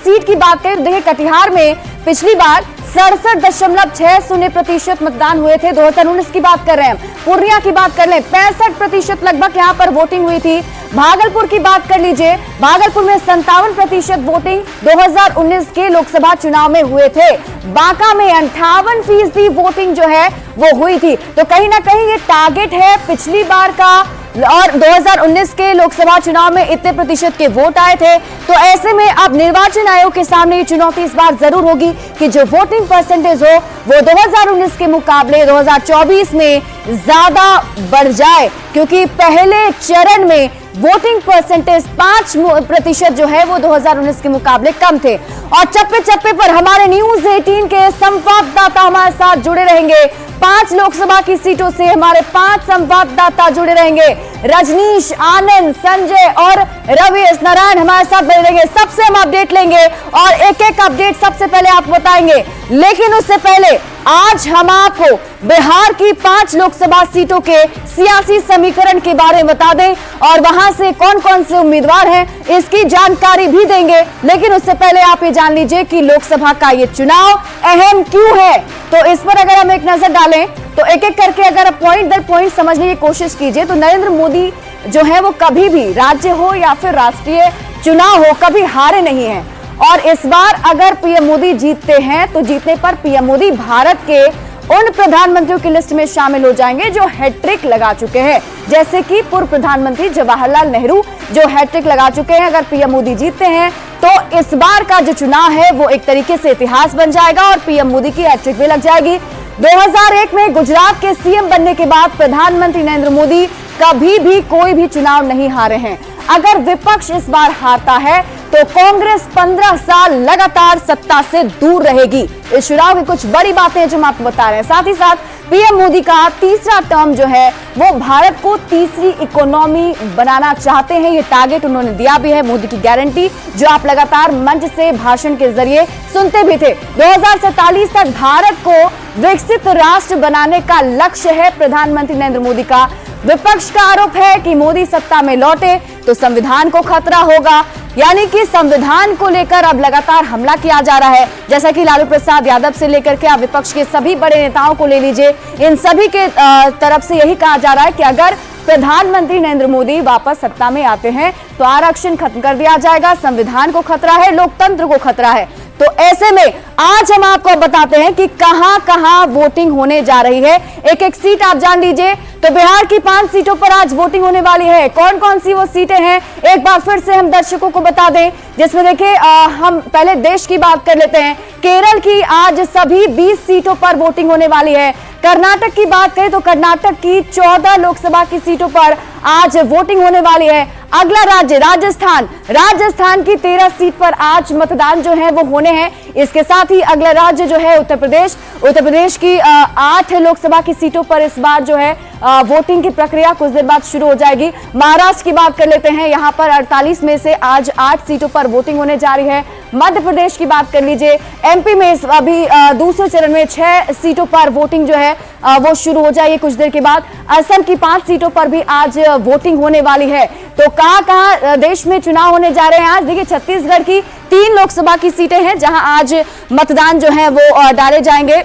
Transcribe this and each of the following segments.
Seat की बात करें तो देखिए कटिहार में पिछली बार 67.60% मतदान हुए थे। 2019 की बात कर रहे हैं। पूर्णिया की बात कर लें 65% लगभग यहां पर वोटिंग हुई थी। भागलपुर की बात कर लीजिए, भागलपुर में 57% वोटिंग 2019 के लोकसभा चुनाव में हुए थे। बांका में 58% वोटिंग जो है वो हुई थी। तो कहीं ना कहीं ये टारगेट है पिछली बार का, और 2019 के लोकसभा चुनाव में इतने प्रतिशत के वोट आए थे। तो ऐसे में अब निर्वाचन आयोग के सामने ये चुनौती इस बार जरूर होगी कि जो वोटिंग परसेंटेज हो वो 2019 के मुकाबले 2024 में ज्यादा बढ़ जाए, क्योंकि पहले चरण में वोटिंग परसेंटेज 5% जो है वो 2019 के मुकाबले कम थे। और चप्पे चप्पे पर हमारे न्यूज 18 के संवाददाता हमारे साथ जुड़े रहेंगे। 5 लोकसभा की सीटों से हमारे 5 संवाददाता जुड़े रहेंगे। रजनीश, आनंद, संजय और रवीश नारायण हमारे साथ बने रहेंगे। सबसे हम अपडेट लेंगे और एक एक अपडेट सबसे पहले आपको बताएंगे। लेकिन उससे पहले आज हम आपको बिहार की 5 लोकसभा सीटों के सियासी समीकरण के बारे में बता दें और वहां से कौन कौन से उम्मीदवार हैं इसकी जानकारी भी देंगे। लेकिन उससे पहले आप ये जान लीजिए कि लोकसभा का ये चुनाव अहम क्यों है। तो इस पर अगर हम एक नजर डालें तो एक एक करके अगर पॉइंट दर पॉइंट समझने की कोशिश कीजिए तो नरेंद्र मोदी जो है वो कभी भी राज्य हो या फिर राष्ट्रीय चुनाव हो कभी हारे नहीं है। और इस बार अगर पीएम मोदी जीतते हैं तो जीतने पर पीएम मोदी भारत के उन प्रधानमंत्रियों की लिस्ट में शामिल हो जाएंगे जो हैट्रिक लगा चुके हैं, जैसे कि पूर्व प्रधानमंत्री जवाहरलाल नेहरू जो हैट्रिक लगा चुके हैं। अगर पीएम मोदी जीतते हैं तो इस बार का जो चुनाव है वो एक तरीके से इतिहास बन जाएगा और पीएम मोदी की हैट्रिक भी लग जाएगी। 2001 में गुजरात के सीएम बनने के बाद प्रधानमंत्री नरेंद्र मोदी कभी भी कोई भी चुनाव नहीं हारे हैं। अगर विपक्ष इस बार हारता है तो कांग्रेस 15 साल लगातार सत्ता से दूर रहेगी। इस चुनाव की कुछ बड़ी बातें हैं जो हम आपको बता रहे हैं। साथ ही साथ पीएम मोदी का तीसरा टर्म जो है वो भारत को तीसरी इकोनॉमी बनाना चाहते हैं। ये टारगेट उन्होंने दिया भी है, मोदी की गारंटी जो आप लगातार मंच से भाषण के जरिए सुनते भी थे। 2047 तक भारत को विकसित राष्ट्र बनाने का लक्ष्य है प्रधानमंत्री नरेंद्र मोदी का। विपक्ष का आरोप है कि मोदी सत्ता में लौटे तो संविधान को खतरा होगा, यानी कि संविधान को लेकर अब लगातार हमला किया जा रहा है। जैसा कि लालू प्रसाद यादव से लेकर के आप विपक्ष के सभी बड़े नेताओं को ले लीजिए, इन सभी के तरफ से यही कहा जा रहा है कि अगर प्रधानमंत्री नरेंद्र मोदी वापस सत्ता में आते हैं तो आरक्षण खत्म कर दिया जाएगा, संविधान को खतरा है, लोकतंत्र को खतरा है। तो ऐसे में आज हम आपको बताते हैं कि कहां कहां वोटिंग होने जा रही है। एक एक सीट आप जान लीजिए। तो बिहार की 5 सीटों पर आज वोटिंग होने वाली है। कौन कौन सी वो सीटें हैं एक बार फिर से हम दर्शकों को बता दें, जिसमें देखिए हम पहले देश की बात कर लेते हैं। केरल की आज सभी 20 सीटों पर वोटिंग होने वाली है। कर्नाटक की बात करें तो कर्नाटक की 14 लोकसभा की सीटों पर आज वोटिंग होने वाली है। अगला राज्य राजस्थान, राजस्थान की 13 सीट पर आज मतदान जो है वो होने हैं। इसके साथ ही अगला राज्य जो है उत्तर प्रदेश, उत्तर प्रदेश की 8 लोकसभा की सीटों पर इस बार जो है वोटिंग की प्रक्रिया कुछ देर बाद शुरू हो जाएगी। महाराष्ट्र की बात कर लेते हैं, यहाँ पर 48 में से आज 8 सीटों पर वोटिंग होने जा रही है। मध्य प्रदेश की बात कर लीजिए, एमपी में अभी दूसरे चरण में 6 सीटों पर वोटिंग जो है वो शुरू हो जाएगी कुछ देर के बाद। असम की 5 सीटों पर भी आज वोटिंग होने वाली है। तो कहां देश में चुनाव होने जा रहे हैं आज, देखिए छत्तीसगढ़ की 3 लोकसभा की सीटें हैं जहां आज मतदान जो है वो डाले जाएंगे,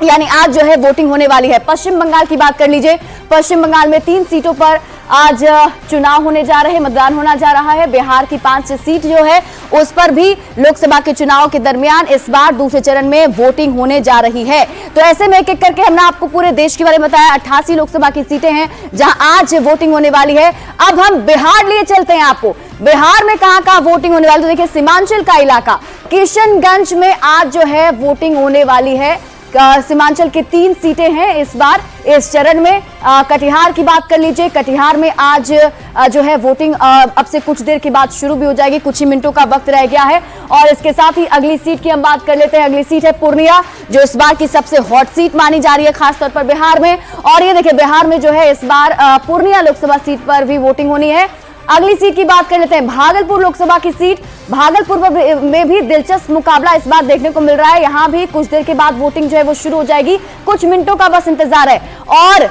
यानी आज जो है वोटिंग होने वाली है। पश्चिम बंगाल की बात कर लीजिए, पश्चिम बंगाल में 3 सीटों पर आज चुनाव होने जा रहे हैं, मतदान होना जा रहा है। बिहार की 5 सीट जो है उस पर भी लोकसभा के चुनाव के दरमियान इस बार दूसरे चरण में वोटिंग होने जा रही है। तो ऐसे में एक एक करके हमने आपको पूरे देश के बारे में बताया। 88 लोकसभा की सीटें हैं जहां आज वोटिंग होने वाली है। अब हम बिहार लिए चलते हैं आपको, बिहार में कहां कहां वोटिंग होने वाली। तो देखिए सीमांचल का इलाका किशनगंज में आज जो है वोटिंग होने वाली है। सीमांचल की 3 सीटें हैं इस बार इस चरण में। कटिहार की बात कर लीजिए, कटिहार में आज जो है वोटिंग अब से कुछ देर के बाद शुरू भी हो जाएगी, कुछ ही मिनटों का वक्त रह गया है। और इसके साथ ही अगली सीट की हम बात कर लेते हैं। अगली सीट है पूर्णिया, जो इस बार की सबसे हॉट सीट मानी जा रही है खासतौर पर बिहार में। और ये देखिए बिहार में जो है इस बार पूर्णिया लोकसभा सीट पर भी वोटिंग होनी है। अगली सीट की बात कर लेते हैं, भागलपुर लोकसभा की सीट। भागलपुर में भी दिलचस्प मुकाबला इस बार देखने को मिल रहा है। यहां भी कुछ देर के बाद वोटिंग जो है वो शुरू हो जाएगी, कुछ मिनटों का बस इंतजार है। और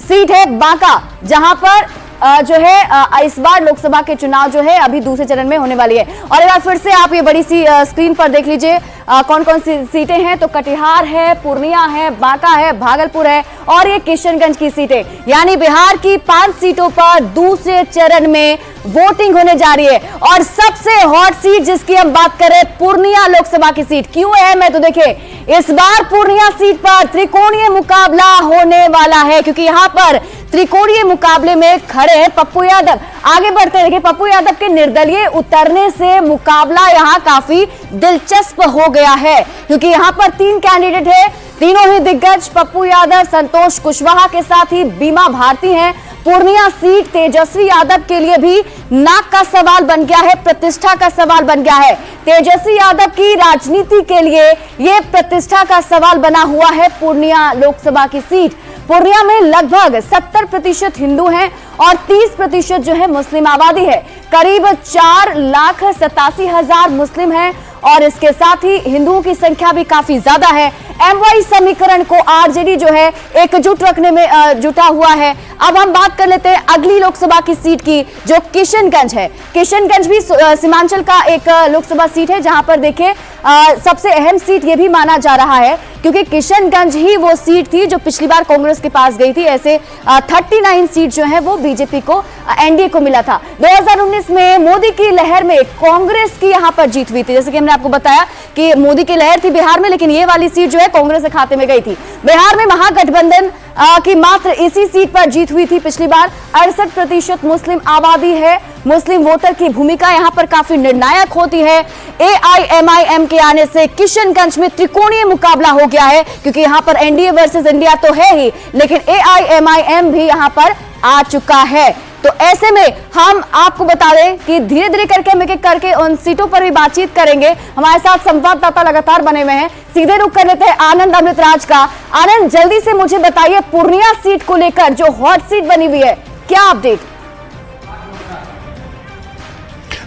सीट है बांका, जहां पर जो है इस बार लोकसभा के चुनाव जो है अभी दूसरे चरण में होने वाली है। और एक बार फिर से आप ये बड़ी सी स्क्रीन पर देख लीजिए कौन कौन सी सीटें हैं। तो कटिहार है, पूर्णिया है, बांका है, भागलपुर है और ये किशनगंज की सीटें, यानी बिहार की 5 सीटों पर दूसरे चरण में वोटिंग होने जा रही है। और सबसे हॉट सीट जिसकी हम बात करें, पूर्णिया लोकसभा की सीट। क्यों अहम है? तो देखिए, इस बार पूर्णिया सीट पर त्रिकोणीय मुकाबला होने वाला है, क्योंकि यहां पर त्रिकोणीय मुकाबले में खड़े हैं पप्पू यादव। आगे बढ़ते देखिए, पप्पू यादव के निर्दलीय उतरने से मुकाबला यहां काफी दिलचस्प हो गया है, क्योंकि यहां पर 3 कैंडिडेट है, तीनों ही दिग्गज पप्पू यादव, संतोष कुशवाहा के साथ ही बीमा भारती हैं। पूर्णिया सीट तेजस्वी यादव के लिए भी नाक का सवाल बन गया है, प्रतिष्ठा का सवाल बन गया है। तेजस्वी यादव की राजनीति के लिए यह प्रतिष्ठा का सवाल बना हुआ है पूर्णिया लोकसभा की सीट। पूर्णिया में लगभग 70% हिंदू हैं और 30% जो है मुस्लिम आबादी है। करीब 4,87,000 मुस्लिम हैं और इसके साथ ही हिंदुओं की संख्या भी काफी ज्यादा है। एमवाई समीकरण को आरजेडी जो है एकजुट रखने में जुटा हुआ है। अब हम बात कर लेते हैं अगली लोकसभा की सीट की, जो किशनगंज है। किशनगंज भी सीमांचल का एक लोकसभा सीट है, जहां पर देखिए सबसे अहम सीट ये भी माना जा रहा है, क्योंकि किशनगंज ही वो सीट थी जो पिछली बार कांग्रेस के पास गई थी। ऐसे 39 सीट जो है वो बीजेपी को, एनडीए को मिला था। 2019 में मोदी की लहर में कांग्रेस की यहां पर जीत हुई थी। जैसे कि हमने आपको बताया कि मोदी की लहर थी बिहार में, लेकिन ये वाली सीट जो है कांग्रेस के खाते में गई थी। बिहार में महागठबंधन की मात्र इसी सीट पर जीत हुई थी पिछली बार। 68% मुस्लिम आबादी है। मुस्लिम वोटर की भूमिका यहां पर काफी निर्णायक होती है। एआईएमआईएम के आने से किशनगंज में त्रिकोणीय मुकाबला हो गया है, क्योंकि यहां पर एनडीए वर्सेस इंडिया तो है ही, लेकिन एआईएमआईएम भी यहां पर आ चुका है। तो ऐसे में हम आपको बता दें कि धीरे धीरे करके हम एक-एक करके उन सीटों पर भी बातचीत करेंगे। हमारे साथ संवाददाता लगातार बने हुए हैं। सीधे रुख कर लेते हैं आनंद अमृतराज का। आनंद, जल्दी से मुझे बताइए, पूर्णिया सीट को लेकर जो हॉट सीट बनी हुई है, क्या अपडेट?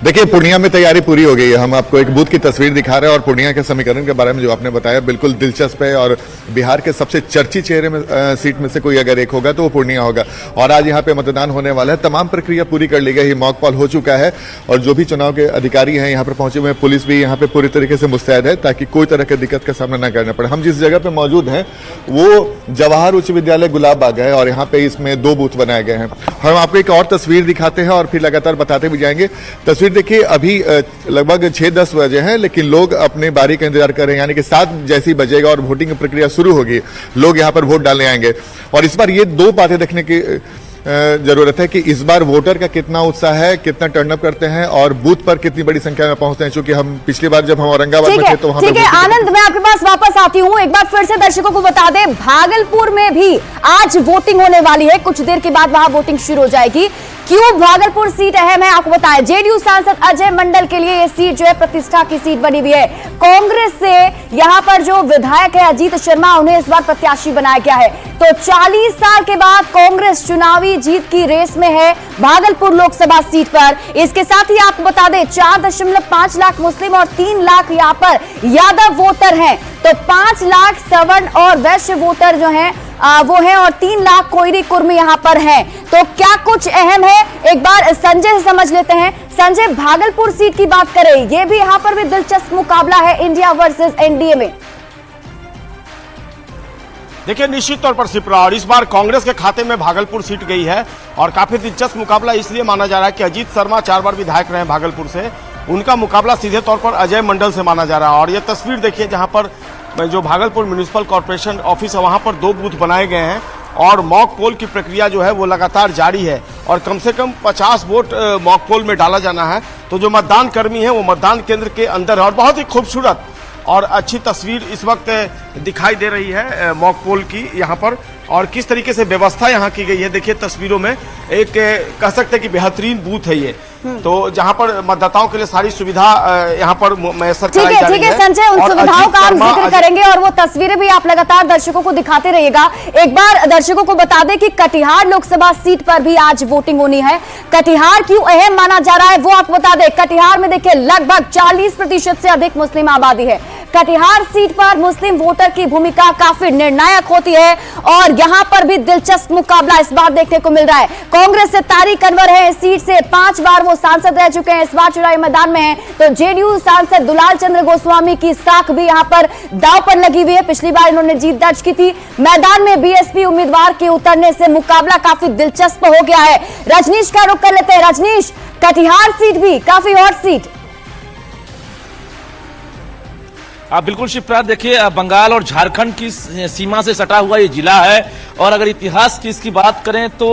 देखिए, पूर्णिया में तैयारी पूरी हो गई है। हम आपको एक बूथ की तस्वीर दिखा रहे हैं और पूर्णिया के समीकरण के बारे में जो आपने बताया बिल्कुल दिलचस्प है। और बिहार के सबसे चर्चित चेहरे में सीट में से कोई अगर एक होगा तो वो पूर्णिया होगा। और आज यहाँ पे मतदान होने वाला है। तमाम प्रक्रिया पूरी कर ली गई, मॉक पॉल हो चुका है और जो भी चुनाव के अधिकारी हैं यहाँ पर पहुंचे हुए हैं, पुलिस भी यहाँ पे पूरी तरीके से मुस्तैद है ताकि कोई तरह की दिक्कत का सामना न करना पड़े। हम जिस जगह पे मौजूद हैं वो जवाहर उच्च विद्यालय गुलाबबाग है और यहाँ पे इसमें 2 बूथ बनाए गए हैं। हम आपको एक और तस्वीर दिखाते हैं और फिर लगातार बताते भी जाएंगे। तस्वीर देखिए, अभी लगभग 6-10 बजे हैं, लेकिन लोग अपने बारी का इंतजार कर रहे हैं। यानी कि 7 जैसी बजेगा और वोटिंग की प्रक्रिया शुरू होगी, लोग यहाँ पर वोट डालने आएंगे। और इस बार ये 2 बातें देखने की जरूरत है कि इस बार वोटर का कितना उत्साह है, कितना टर्नअप करते हैं और बूथ पर कितनी बड़ी संख्या में पहुंचते हैं। चूंकि हम पिछली बार जब हम औरंगाबाद में थे तो वहां ठीक है आनंद, मैं आपके पास वापस आती हूँ। एक बार फिर से दर्शकों को बता दें, भागलपुर में भी आज वोटिंग होने वाली है। कुछ देर के बाद वहां वोटिंग शुरू हो जाएगी। क्यों भागलपुर सीट अहम है आपको बताया, जेडीयू सांसद अजय मंडल के लिए यह सीट जो है प्रतिष्ठा की सीट बनी हुई है। कांग्रेस से यहां पर जो विधायक है अजीत शर्मा, उन्हें इस बार प्रत्याशी बनाया गया है। तो 40 साल के बाद कांग्रेस चुनावी जीत की रेस में है भागलपुर लोकसभा सीट पर। इसके साथ ही आपको बता दें 4.5 लाख मुस्लिम और 3 लाख यहां पर यादव वोटर हैं। तो 5 लाख सवर्ण और वैश्य वोटर जो हैं वो है और 3 लाख कोयरी कुर्मी यहां पर हैं। तो क्या कुछ अहम है, एक बार संजय से समझ लेते हैं। संजय, भागलपुर सीट की बात करें, ये भी यहां पर भी दिलचस्प मुकाबला है इंडिया वर्सेस एनडीए में। देखिए, निश्चित तौर पर सिपरा और इस बार कांग्रेस के खाते में भागलपुर सीट गई है और काफी दिलचस्प मुकाबला इसलिए माना जा रहा है कि अजीत शर्मा 4 बार विधायक रहे भागलपुर से, उनका मुकाबला सीधे तौर पर अजय मंडल से माना जा रहा है। और यह तस्वीर देखिए जहां पर जो भागलपुर म्युनिसिपल कॉर्पोरेशन ऑफिस है वहां पर 2 बूथ बनाए गए हैं और मॉक पोल की प्रक्रिया जो है वो लगातार जारी है और कम से कम 50 वोट मॉक पोल में डाला जाना है। तो जो मतदान कर्मी है वो मतदान केंद्र के अंदर है और बहुत ही खूबसूरत और अच्छी तस्वीर इस वक्त दिखाई दे रही है मॉक पोल की यहाँ पर। और किस तरीके से व्यवस्था यहाँ की गई है देखिए तस्वीरों में, एक कह सकते हैं कि बेहतरीन बूथ है ये। तो जहाँ पर मतदाताओं के लिए सारी सुविधा यहाँ पर मैसर कराई जा रही है। ठीक है संजय, उन सुविधाओं का हम जिक्र करेंगे और वो तस्वीरें भी आप लगातार दर्शकों को दिखाते रहिएगा। एक बार दर्शकों को बता दें कि कटिहार लोकसभा सीट पर भी आज वोटिंग होनी है। कटिहार क्यों अहम माना जा रहा है वो आपको बता दें। कटिहार में देखिए लगभग 40% से अधिक मुस्लिम आबादी है। कटिहार सीट पर मुस्लिम वोटर की भूमिका काफी निर्णायक होती है और यहां पर भी दिलचस्प मुकाबला इस बार देखने को मिल रहा है। कांग्रेस से तारिक अनवर है, इस सीट से 5 बार वो सांसद रह चुके हैं, इस बार चुनावी मैदान में है। तो जेडीयू सांसद दुलाल चंद्र गोस्वामी की साख भी यहां पर दांव पर लगी हुई है, पिछली बार इन्होंने जीत दर्ज की थी। मैदान में बीएसपी उम्मीदवार के उतरने से मुकाबला काफी दिलचस्प हो गया है। रजनीश का रुख कर लेते हैं। रजनीश, कटिहार सीट भी काफी हॉट सीट। बिल्कुल शिवराज, देखिए बंगाल और झारखंड की सीमा से सटा हुआ ये जिला है और अगर इतिहास की इसकी बात करें तो